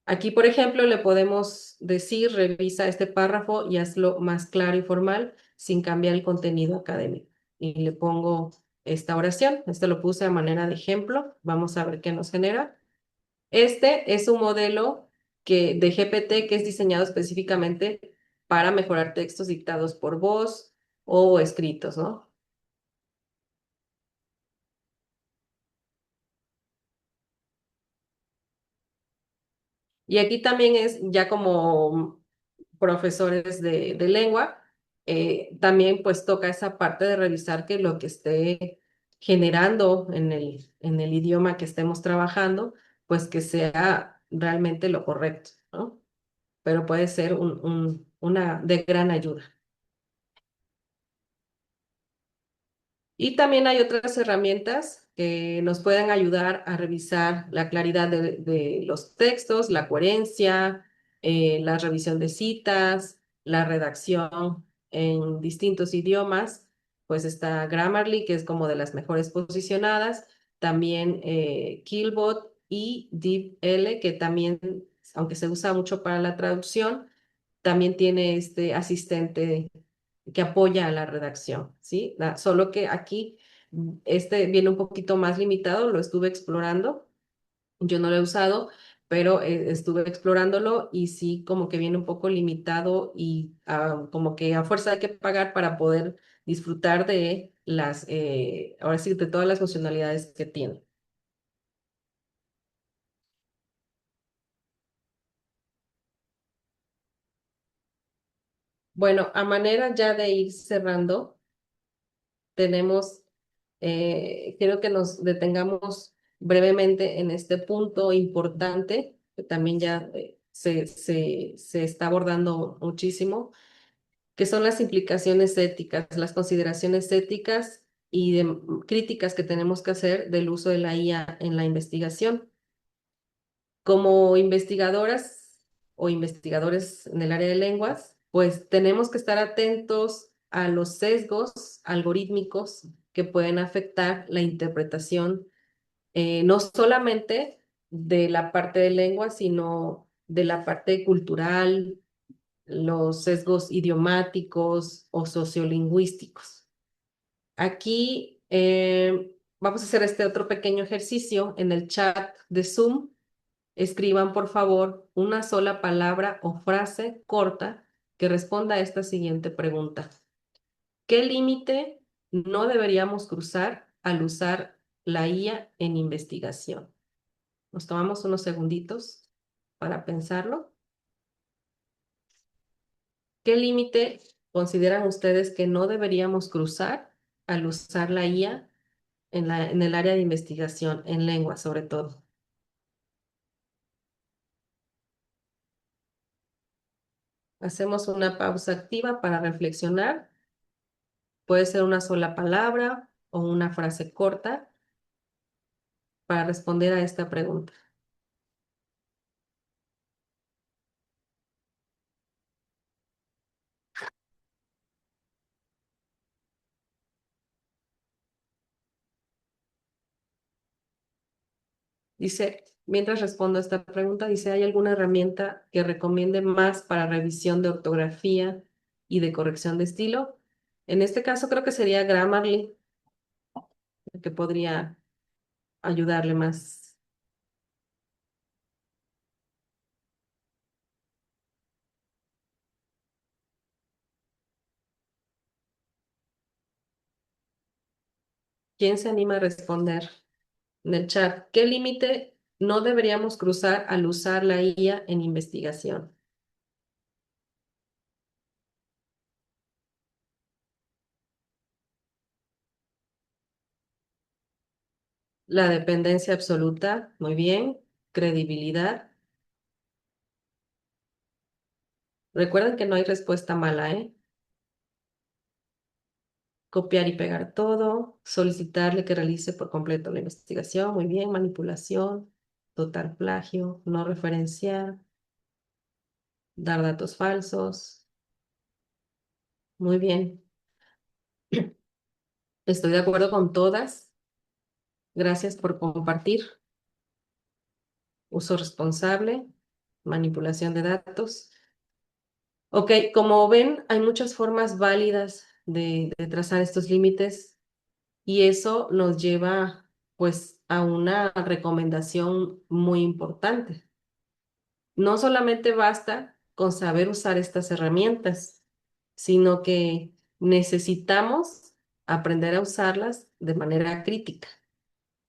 aquí, por ejemplo, le podemos decir, revisa este párrafo y hazlo más claro y formal sin cambiar el contenido académico. Y le pongo esta oración. Este lo puse a manera de ejemplo. Vamos a ver qué nos genera. Este es un modelo de GPT que es diseñado específicamente para mejorar textos dictados por voz o escritos, ¿no? Y aquí también es ya como profesores de lengua, también pues toca esa parte de revisar que lo que esté generando en el idioma que estemos trabajando, pues que sea realmente lo correcto, ¿no? Pero puede ser una de gran ayuda. Y también hay otras herramientas que nos puedan ayudar a revisar la claridad de los textos, la coherencia, la revisión de citas, la redacción en distintos idiomas. Pues está Grammarly, que es como de las mejores posicionadas, también Killbot y DeepL, que también, aunque se usa mucho para la traducción, también tiene este asistente que apoya a la redacción, ¿sí? Solo que aquí este viene un poquito más limitado, lo estuve explorando, yo no lo he usado, pero estuve explorándolo y sí como que viene un poco limitado y como que a fuerza hay que pagar para poder disfrutar de ahora sí, de todas las funcionalidades que tiene. Bueno, a manera ya de ir cerrando, tenemos, quiero que nos detengamos brevemente en este punto importante, que también ya se está abordando muchísimo, que son las implicaciones éticas, las consideraciones éticas y críticas que tenemos que hacer del uso de la IA en la investigación. Como investigadoras o investigadores en el área de lenguas, pues tenemos que estar atentos a los sesgos algorítmicos que pueden afectar la interpretación, no solamente de la parte de lengua, sino de la parte cultural, los sesgos idiomáticos o sociolingüísticos. Aquí vamos a hacer este otro pequeño ejercicio en el chat de Zoom. Escriban, por favor, una sola palabra o frase corta que responda a esta siguiente pregunta. ¿Qué límite no deberíamos cruzar al usar la IA en investigación? Nos tomamos unos segunditos para pensarlo. ¿Qué límite consideran ustedes que no deberíamos cruzar al usar la IA en el área de investigación, en lengua sobre todo? Hacemos una pausa activa para reflexionar. Puede ser una sola palabra o una frase corta para responder a esta pregunta. Dice, mientras respondo a esta pregunta, dice, ¿hay alguna herramienta que recomiende más para revisión de ortografía y de corrección de estilo? En este caso creo que sería Grammarly, el que podría ayudarle más. ¿Quién se anima a responder en el chat? ¿Qué límite no deberíamos cruzar al usar la IA en investigación? La dependencia absoluta, muy bien. Credibilidad. Recuerden que no hay respuesta mala, ¿eh? Copiar y pegar todo, solicitarle que realice por completo la investigación, muy bien. Manipulación, total plagio, no referenciar, dar datos falsos, muy bien. Estoy de acuerdo con todas. Gracias por compartir. Uso responsable, manipulación de datos. Ok, como ven, hay muchas formas válidas de trazar estos límites y eso nos lleva pues a una recomendación muy importante. No solamente basta con saber usar estas herramientas, sino que necesitamos aprender a usarlas de manera crítica,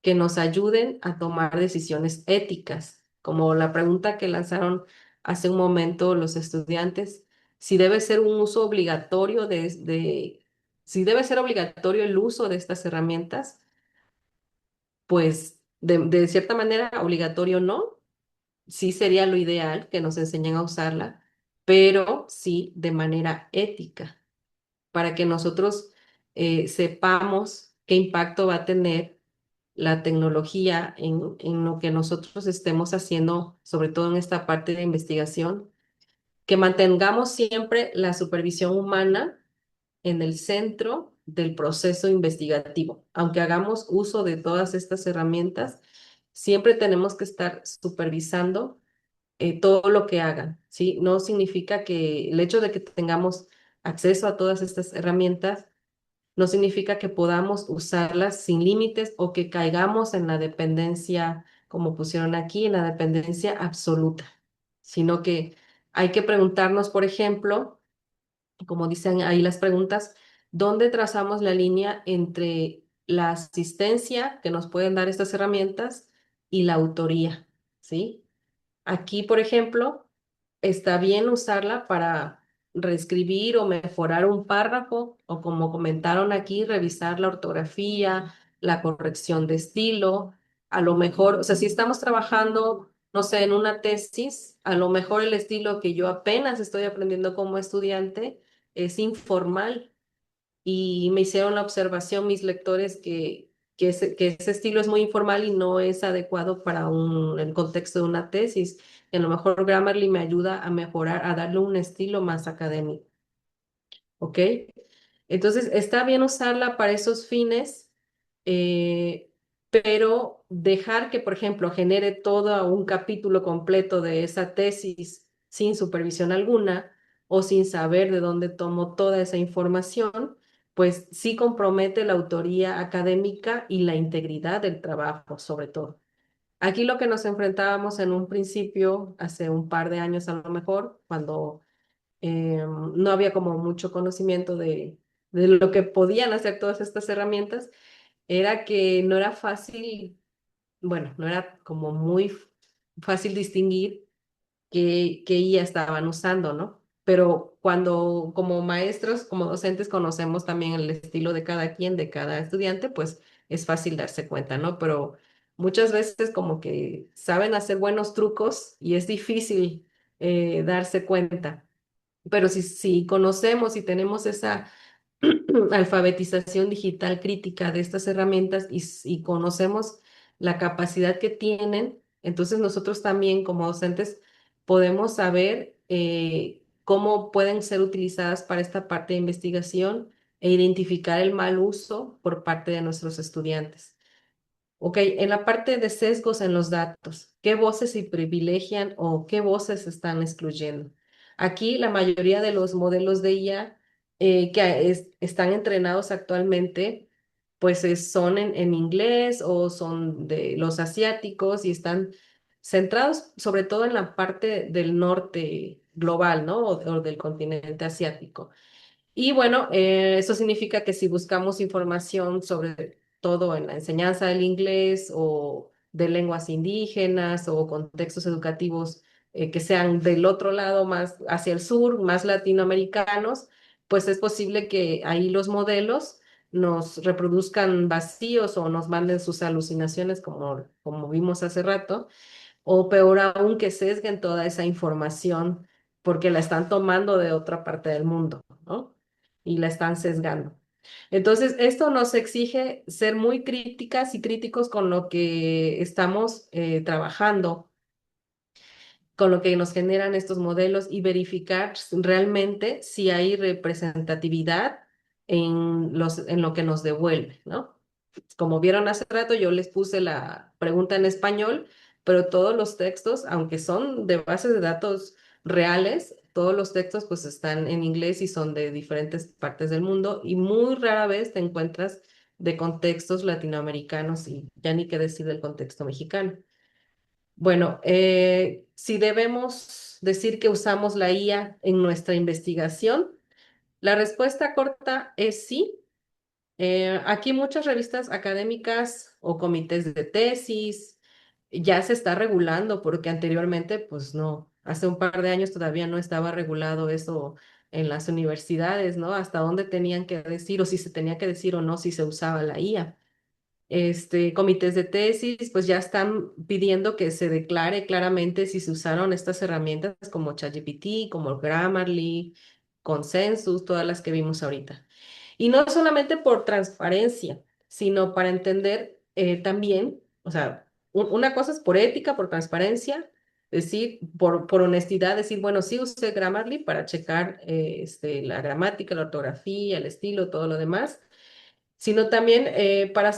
que nos ayuden a tomar decisiones éticas, como la pregunta que lanzaron hace un momento los estudiantes, si debe ser un uso obligatorio si debe ser obligatorio el uso de estas herramientas, pues de cierta manera obligatorio no, sí sería lo ideal que nos enseñen a usarla, pero sí de manera ética, para que nosotros sepamos qué impacto va a tener la tecnología en lo que nosotros estemos haciendo, sobre todo en esta parte de investigación, que mantengamos siempre la supervisión humana en el centro del proceso investigativo. Aunque hagamos uso de todas estas herramientas, siempre tenemos que estar supervisando todo lo que hagan, ¿sí? No significa que el hecho de que tengamos acceso a todas estas herramientas no significa que podamos usarlas sin límites o que caigamos en la dependencia, como pusieron aquí, en la dependencia absoluta, sino que hay que preguntarnos, por ejemplo, como dicen ahí las preguntas, ¿dónde trazamos la línea entre la asistencia que nos pueden dar estas herramientas y la autoría? ¿Sí? Aquí, por ejemplo, está bien usarla para reescribir o mejorar un párrafo o como comentaron aquí, revisar la ortografía, la corrección de estilo. A lo mejor, o sea, si estamos trabajando, no sé, en una tesis, a lo mejor el estilo que yo apenas estoy aprendiendo como estudiante es informal y me hicieron la observación mis lectores que ese estilo es muy informal y no es adecuado para el contexto de una tesis. Y a lo mejor Grammarly me ayuda a mejorar, a darle un estilo más académico. ¿Ok? Entonces, está bien usarla para esos fines, eh, pero dejar que, por ejemplo, genere todo un capítulo completo de esa tesis sin supervisión alguna o sin saber de dónde tomo toda esa información, pues sí compromete la autoría académica y la integridad del trabajo, sobre todo. Aquí lo que nos enfrentábamos en un principio, hace un par de años a lo mejor, cuando no había como mucho conocimiento de lo que podían hacer todas estas herramientas, era que no era fácil, bueno, no era como muy fácil distinguir qué IA estaban usando, ¿no? Pero cuando como maestros, como docentes, conocemos también el estilo de cada quien, de cada estudiante, pues es fácil darse cuenta, ¿no? Pero muchas veces como que saben hacer buenos trucos y es difícil darse cuenta. Pero si conocemos y tenemos esa alfabetización digital crítica de estas herramientas y conocemos la capacidad que tienen, entonces nosotros también como docentes podemos saber cómo pueden ser utilizadas para esta parte de investigación e identificar el mal uso por parte de nuestros estudiantes. Ok, en la parte de sesgos en los datos, ¿qué voces se privilegian o qué voces se están excluyendo? Aquí la mayoría de los modelos de IA están entrenados actualmente, pues son en inglés o son de los asiáticos y están centrados sobre todo en la parte del norte global, ¿no? O del continente asiático. Y bueno, eso significa que si buscamos información sobre todo en la enseñanza del inglés o de lenguas indígenas o contextos educativos que sean del otro lado, más hacia el sur, más latinoamericanos, pues es posible que ahí los modelos nos reproduzcan vacíos o nos manden sus alucinaciones como vimos hace rato o peor aún que sesguen toda esa información porque la están tomando de otra parte del mundo, ¿no? Y la están sesgando. Entonces, esto nos exige ser muy críticas y críticos con lo que estamos trabajando, con lo que nos generan estos modelos y verificar realmente si hay representatividad en lo que nos devuelve, ¿no? Como vieron hace rato, yo les puse la pregunta en español, pero todos los textos, aunque son de bases de datos reales, todos los textos pues están en inglés y son de diferentes partes del mundo y muy rara vez te encuentras de contextos latinoamericanos y ya ni qué decir del contexto mexicano. Bueno, si debemos decir que usamos la IA en nuestra investigación, la respuesta corta es sí. Aquí muchas revistas académicas o comités de tesis ya se está regulando porque anteriormente, pues no, hace un par de años todavía no estaba regulado eso en las universidades, ¿no? Hasta dónde tenían que decir o si se tenía que decir o no si se usaba la IA. Comités de tesis, pues ya están pidiendo que se declare claramente si se usaron estas herramientas como ChatGPT, como Grammarly, Consensus, todas las que vimos ahorita. Y no solamente por transparencia, sino para entender también, o sea, una cosa es por ética, por transparencia, decir, por honestidad, decir, bueno, sí usé Grammarly para checar la gramática, la ortografía, el estilo, todo lo demás, sino también para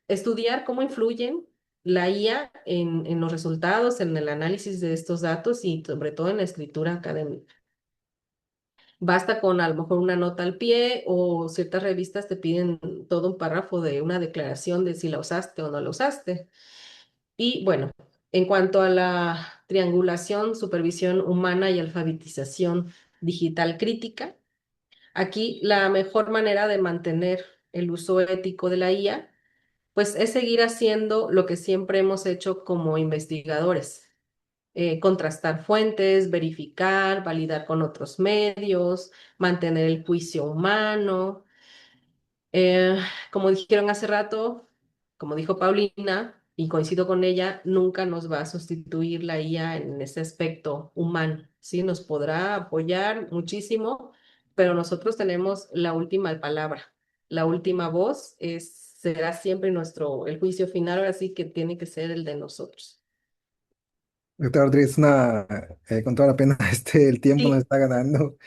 estudiar cómo influyen la IA en los resultados, en el análisis de estos datos y sobre todo en la escritura académica. Basta con a lo mejor una nota al pie o ciertas revistas te piden todo un párrafo de una declaración de si la usaste o no la usaste. Y bueno, en cuanto a la triangulación, supervisión humana y alfabetización digital crítica, aquí la mejor manera de mantener el uso ético de la IA, pues es seguir haciendo lo que siempre hemos hecho como investigadores, contrastar fuentes, verificar, validar con otros medios, mantener el juicio humano. Eh, Como dijeron hace rato, como dijo Paulina, y coincido con ella, nunca nos va a sustituir la IA en ese aspecto humano, ¿sí? Nos podrá apoyar muchísimo, pero nosotros tenemos la última palabra, la última voz será siempre el juicio final, ahora sí que tiene que ser el de nosotros. Doctor Rodríguez, con toda la pena, el tiempo nos Sí, está ganando.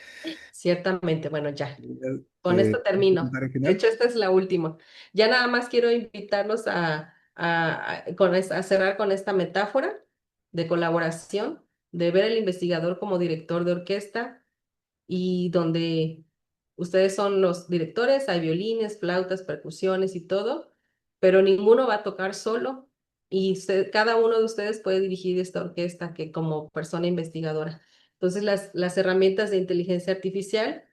ciertamente, bueno, ya. Con esto Un termino. comentario De final. hecho, esta es la última. Ya nada más quiero invitarlos a cerrar con esta metáfora de colaboración, de ver al investigador como director de orquesta y donde ustedes son los directores, hay violines, flautas, percusiones y todo, pero ninguno va a tocar solo y cada uno de ustedes puede dirigir esta orquesta que como persona investigadora. Entonces, las herramientas de inteligencia artificial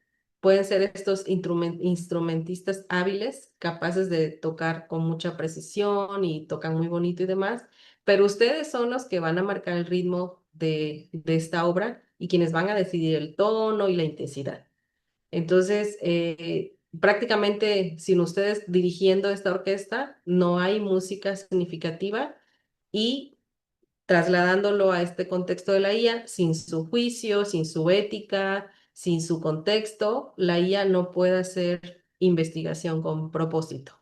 pueden ser estos instrumentistas hábiles, capaces de tocar con mucha precisión y tocan muy bonito y demás, pero ustedes son los que van a marcar el ritmo de esta obra y quienes van a decidir el tono y la intensidad. Entonces, prácticamente sin ustedes dirigiendo esta orquesta, no hay música significativa y trasladándolo a este contexto de la IA, sin su juicio, sin su ética, sin su contexto, la IA no puede hacer investigación con propósito.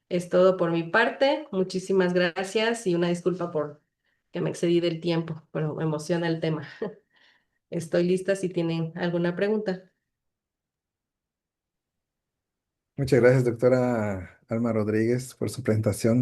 Es todo por mi parte. Muchísimas gracias y una disculpa por que me excedí del tiempo, pero me emociona el tema. Estoy lista si tienen alguna pregunta. Muchas gracias, doctora Alma Rodríguez, por su presentación.